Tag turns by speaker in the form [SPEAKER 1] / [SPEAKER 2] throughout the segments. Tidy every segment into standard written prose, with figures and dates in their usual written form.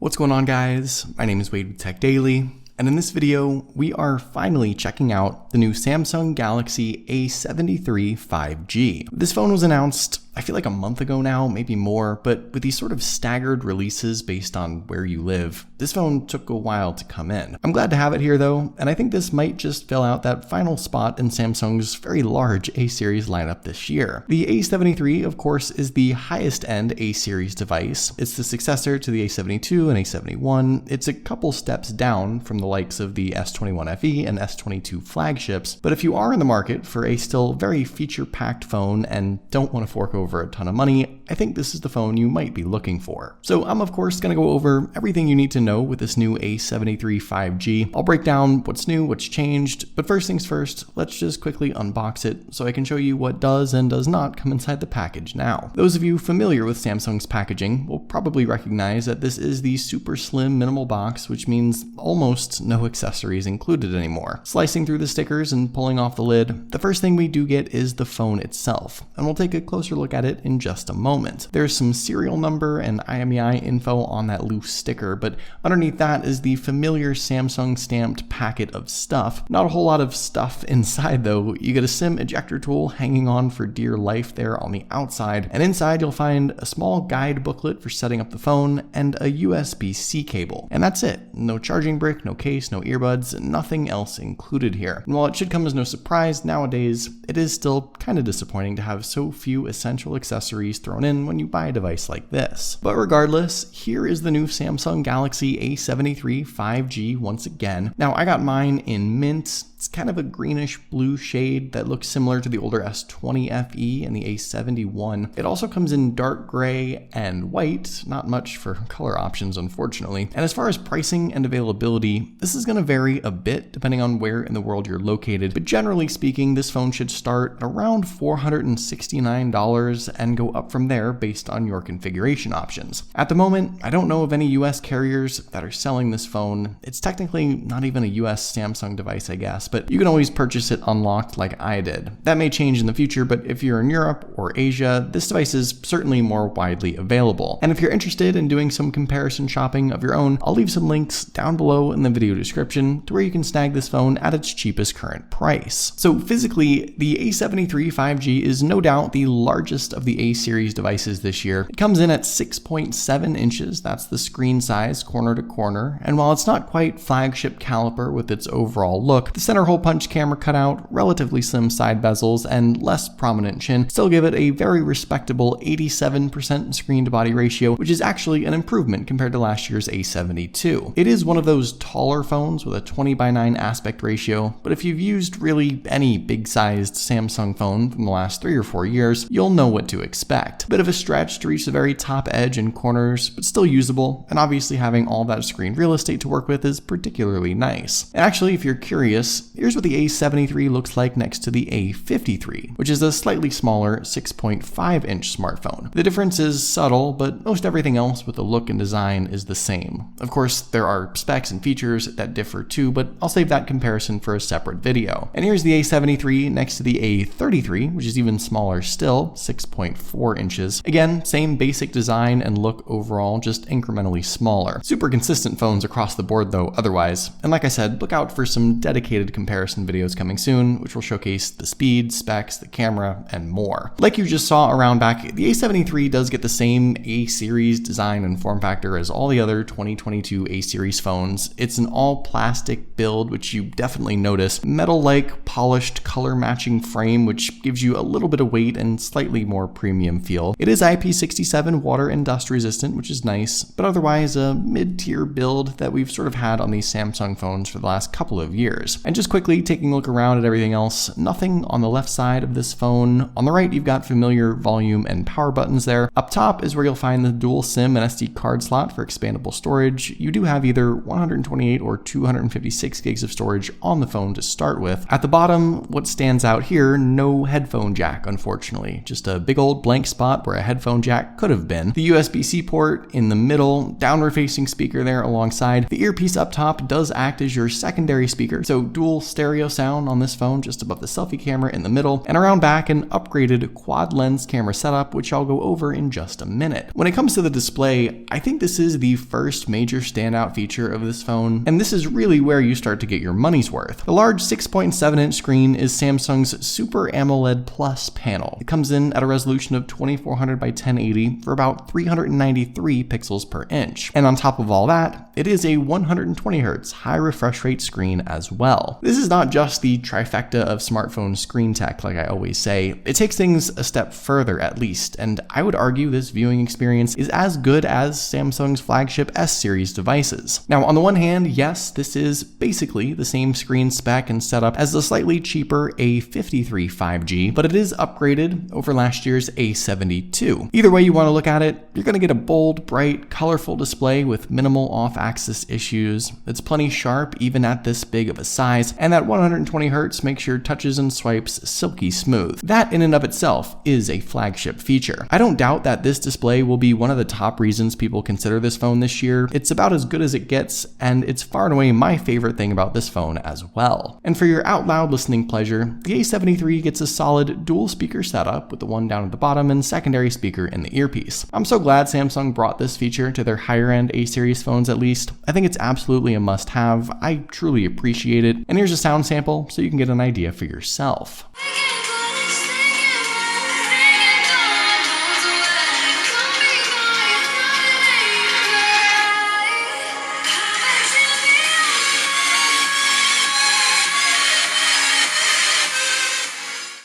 [SPEAKER 1] What's going on, guys? My name is Wade with TechDaily, and in this video, we are finally checking out the new Samsung Galaxy A73 5G. This phone was announced, I feel like a month ago now, maybe more, but with these sort of staggered releases based on where you live, this phone took a while to come in. I'm glad to have it here though, and I think this might just fill out that final spot in Samsung's very large A-series lineup this year. The A73, of course, is the highest end A-series device. It's the successor to the A72 and A71. It's a couple steps down from the likes of the S21 FE and S22 flagships, but if you are in the market for a still very feature-packed phone and don't want to fork over a ton of money, I think this is the phone you might be looking for. So I'm of course going to go over everything you need to know with this new A73 5G. I'll break down what's new, what's changed, but first things first, let's just quickly unbox it so I can show you what does and does not come inside the package now. Those of you familiar with Samsung's packaging will probably recognize that this is the super slim minimal box, which means almost no accessories included anymore. Slicing through the stickers and pulling off the lid, the first thing we do get is the phone itself, and we'll take a closer look at it in just a moment. There's some serial number and IMEI info on that loose sticker, but underneath that is the familiar Samsung stamped packet of stuff. Not a whole lot of stuff inside though. You get a SIM ejector tool hanging on for dear life there on the outside, and inside you'll find a small guide booklet for setting up the phone and a USB-C cable. And that's it. No charging brick, no case, no earbuds, nothing else included here. And while it should come as no surprise nowadays, it is still kind of disappointing to have so few essential accessories thrown in when you buy a device like this. But regardless, here is the new Samsung Galaxy A73 5G once again. Now, I got mine in mint. It's kind of a greenish blue shade that looks similar to the older S20 FE and the A71. It also comes in dark gray and white, not much for color options unfortunately. And as far as pricing and availability, this is going to vary a bit depending on where in the world you're located, but generally speaking, this phone should start at around $469 and go up from there based on your configuration options. At the moment, I don't know of any US carriers that are selling this phone. It's technically not even a US Samsung device, I guess, but you can always purchase it unlocked like I did. That may change in the future, but if you're in Europe or Asia, this device is certainly more widely available. And if you're interested in doing some comparison shopping of your own, I'll leave some links down below in the video description to where you can snag this phone at its cheapest current price. So physically, the A73 5G is no doubt the largest of the A-series devices this year. It comes in at 6.7 inches, that's the screen size corner to corner, and while it's not quite flagship caliber with its overall look, the center hole punch camera cutout, relatively slim side bezels, and less prominent chin still give it a very respectable 87% screen to body ratio, which is actually an improvement compared to last year's A72. It is one of those taller phones with a 20:9 aspect ratio, but if you've used really any big-sized Samsung phone from the last 3 or 4 years, you'll know what to expect. Bit of a stretch to reach the very top edge and corners, but still usable, and obviously having all that screen real estate to work with is particularly nice. And actually, if you're curious, here's what the A73 looks like next to the A53, which is a slightly smaller 6.5-inch smartphone. The difference is subtle, but most everything else with the look and design is the same. Of course, there are specs and features that differ too, but I'll save that comparison for a separate video. And here's the A73 next to the A33, which is even smaller still, 6.4 inches. Again, same basic design and look overall, just incrementally smaller. Super consistent phones across the board though otherwise. And like I said, look out for some dedicated comparison videos coming soon, which will showcase the speed, specs, the camera, and more. Like you just saw around back, the A73 does get the same A-series design and form factor as all the other 2022 A-series phones. It's an all-plastic build, which you definitely notice. Metal-like, polished, color-matching frame, which gives you a little bit of weight and slightly more premium feel. It is IP67 water and dust resistant, which is nice, but otherwise a mid-tier build that we've sort of had on these Samsung phones for the last couple of years. And just quickly taking a look around at everything else, nothing on the left side of this phone. On the right, you've got familiar volume and power buttons there. Up top is where you'll find the dual SIM and SD card slot for expandable storage. You do have either 128 or 256 gigs of storage on the phone to start with. At the bottom bottom, what stands out here, no headphone jack, unfortunately. Just a big old blank spot where a headphone jack could have been. The USB-C port in the middle, downward facing speaker there alongside. The earpiece up top does act as your secondary speaker, so dual stereo sound on this phone just above the selfie camera in the middle, and around back an upgraded quad lens camera setup, which I'll go over in just a minute. When it comes to the display, I think this is the first major standout feature of this phone, and this is really where you start to get your money's worth. The large 6.7-inch screen is Samsung's Super AMOLED Plus panel. It comes in at a resolution of 2400 by 1080 for about 393 pixels per inch. And on top of all that, it is a 120Hz high refresh rate screen as well. This is not just the trifecta of smartphone screen tech, like I always say. It takes things a step further at least, and I would argue this viewing experience is as good as Samsung's flagship S-series devices. Now, on the one hand, yes, this is basically the same screen spec and setup as the slightly cheaper A53 5G, but it is upgraded over last year's A72. Either way you want to look at it, you're going to get a bold, bright, colorful display with minimal off-axis issues. It's plenty sharp even at this big of a size, and that 120Hz makes your touches and swipes silky smooth. That in and of itself is a flagship feature. I don't doubt that this display will be one of the top reasons people consider this phone this year. It's about as good as it gets, and it's far and away my favorite thing about this phone as well. And for your out loud listening pleasure, the A73 gets a solid dual speaker setup with the one down at the bottom and secondary speaker in the earpiece. I'm so glad Samsung brought this feature to their higher end A-series phones at least. I think it's absolutely a must have. I truly appreciate it. And here's a sound sample so you can get an idea for yourself.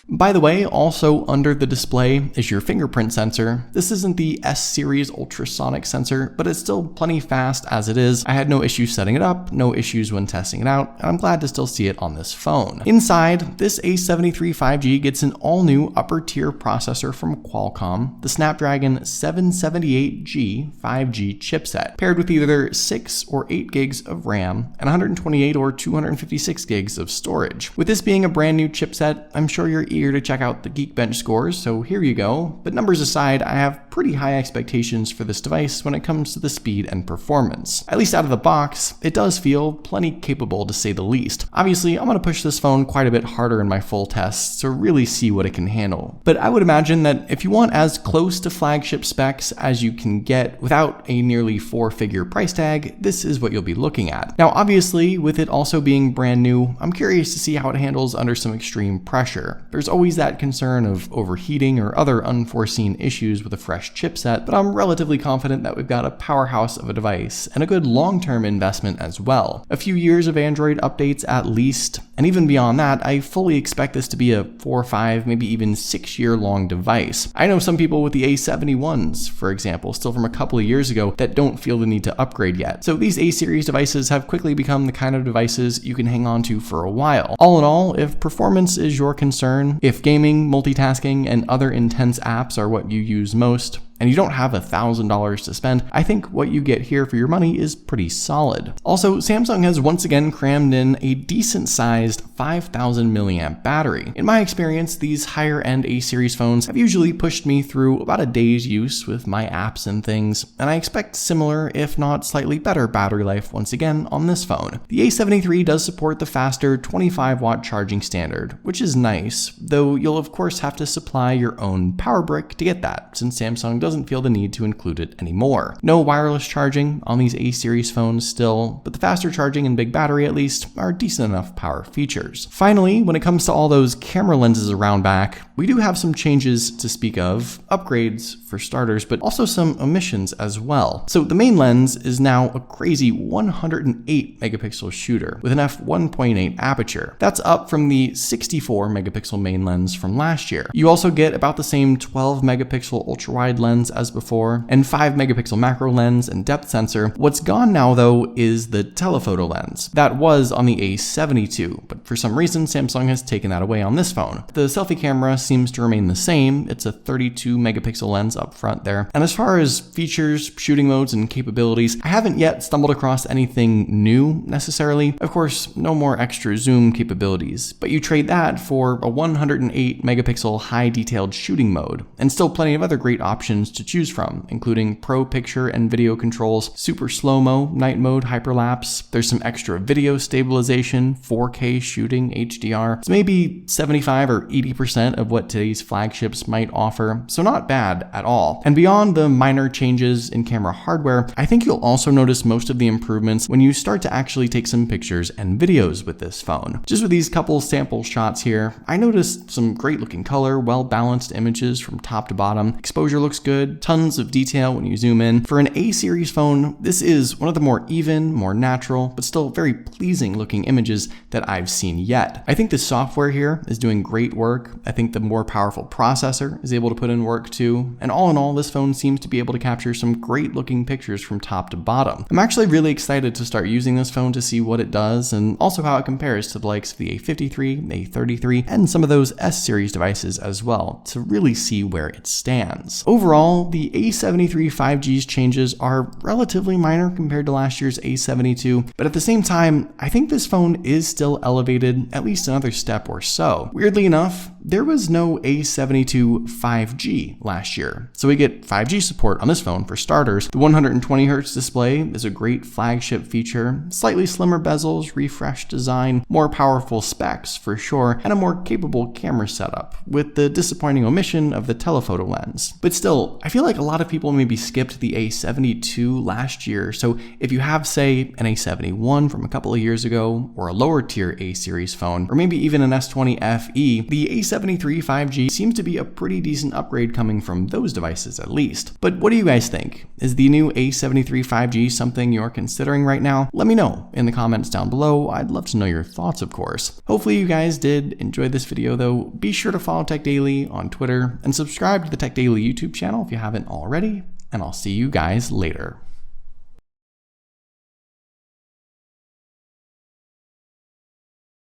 [SPEAKER 1] By the way, also under the display is your fingerprint sensor. This isn't the S-series ultrasonic sensor, but it's still plenty fast as it is. I had no issues setting it up, no issues when testing it out, and I'm glad to still see it on this phone. Inside, this A73 5G gets an all-new upper-tier processor from Qualcomm, the Snapdragon 778G 5G chipset, paired with either 6 or 8 gigs of RAM and 128 or 256 gigs of storage. With this being a brand new chipset, I'm sure you're eager to check out the Geekbench scores, so here you go. But numbers aside, I have pretty high expectations for this device when it comes to the speed and performance. At least out of the box, it does feel plenty capable to say the least. Obviously, I'm going to push this phone quite a bit harder in my full tests to really see what it can handle. But I would imagine that if you want as close to flagship specs as you can get without a nearly 4-figure price tag, this is what you'll be looking at. Now, obviously, with it also being brand new, I'm curious to see how it handles under some extreme pressure. There's always that concern of overheating or other unforeseen issues with a fresh chipset, but I'm relatively confident that we've got a powerhouse of a device and a good long-term investment as well. A few years of Android updates at least, and even beyond that, I fully expect this to be a 4 or 5, maybe even 6-year long device. I know some people with the A71s, for example, still from a couple of years ago, that don't feel the need to upgrade yet. So these A-series devices have quickly become the kind of devices you can hang on to for a while. All in all, if performance is your concern, if gaming, multitasking, and other intense apps are what you use most, and you don't have $1,000 to spend, I think what you get here for your money is pretty solid. Also, Samsung has once again crammed in a decent-sized 5,000 milliamp battery. In my experience, these higher-end A-series phones have usually pushed me through about a day's use with my apps and things, and I expect similar, if not slightly better battery life once again on this phone. The A73 does support the faster 25-watt charging standard, which is nice, though you'll of course have to supply your own power brick to get that, since Samsung doesn't feel the need to include it anymore. No wireless charging on these A-series phones still, but the faster charging and big battery at least are decent enough power features. Finally, when it comes to all those camera lenses around back, we do have some changes to speak of, upgrades for starters, but also some omissions as well. So the main lens is now a crazy 108 megapixel shooter with an f1.8 aperture. That's up from the 64 megapixel main lens from last year. You also get about the same 12 megapixel ultra-wide lens as before, and 5 megapixel macro lens and depth sensor. What's gone now though is the telephoto lens. That was on the A72, but for some reason Samsung has taken that away on this phone. The selfie camera seems to remain the same. It's a 32 megapixel lens up up front there. And as far as features, shooting modes, and capabilities, I haven't yet stumbled across anything new necessarily. Of course, no more extra zoom capabilities, but you trade that for a 108 megapixel high detailed shooting mode, and still plenty of other great options to choose from, including pro picture and video controls, super slow-mo, night mode, hyperlapse. There's some extra video stabilization, 4K shooting, HDR. It's maybe 75 or 80% of what today's flagships might offer, so not bad at all. And beyond the minor changes in camera hardware, I think you'll also notice most of the improvements when you start to actually take some pictures and videos with this phone. Just with these couple sample shots here, I noticed some great looking color, well-balanced images from top to bottom. Exposure looks good, tons of detail when you zoom in. For an A series phone, this is one of the more even, more natural, but still very pleasing looking images that I've seen yet. I think the software here is doing great work. I think the more powerful processor is able to put in work too. And all in all, this phone seems to be able to capture some great looking pictures from top to bottom. I'm actually really excited to start using this phone to see what it does and also how it compares to the likes of the A53, A33, and some of those S series devices as well to really see where it stands. Overall, the A73 5G's changes are relatively minor compared to last year's A72, but at the same time, I think this phone is still elevated at least another step or so. Weirdly enough, there was no A72 5G last year, so we get 5G support on this phone for starters. The 120Hz display is a great flagship feature, slightly slimmer bezels, refreshed design, more powerful specs for sure, and a more capable camera setup, with the disappointing omission of the telephoto lens. But still, I feel like a lot of people maybe skipped the A72 last year, so if you have, say, an A71 from a couple of years ago, or a lower tier A series phone, or maybe even an S20 FE, the A73 5G seems to be a pretty decent upgrade coming from those devices at least. But what do you guys think? Is the new A73 5G something you're considering right now? Let me know in the comments down below. I'd love to know your thoughts, of course. Hopefully you guys did enjoy this video though. Be sure to follow TechDaily on Twitter and subscribe to the TechDaily YouTube channel if you haven't already, and I'll see you guys later.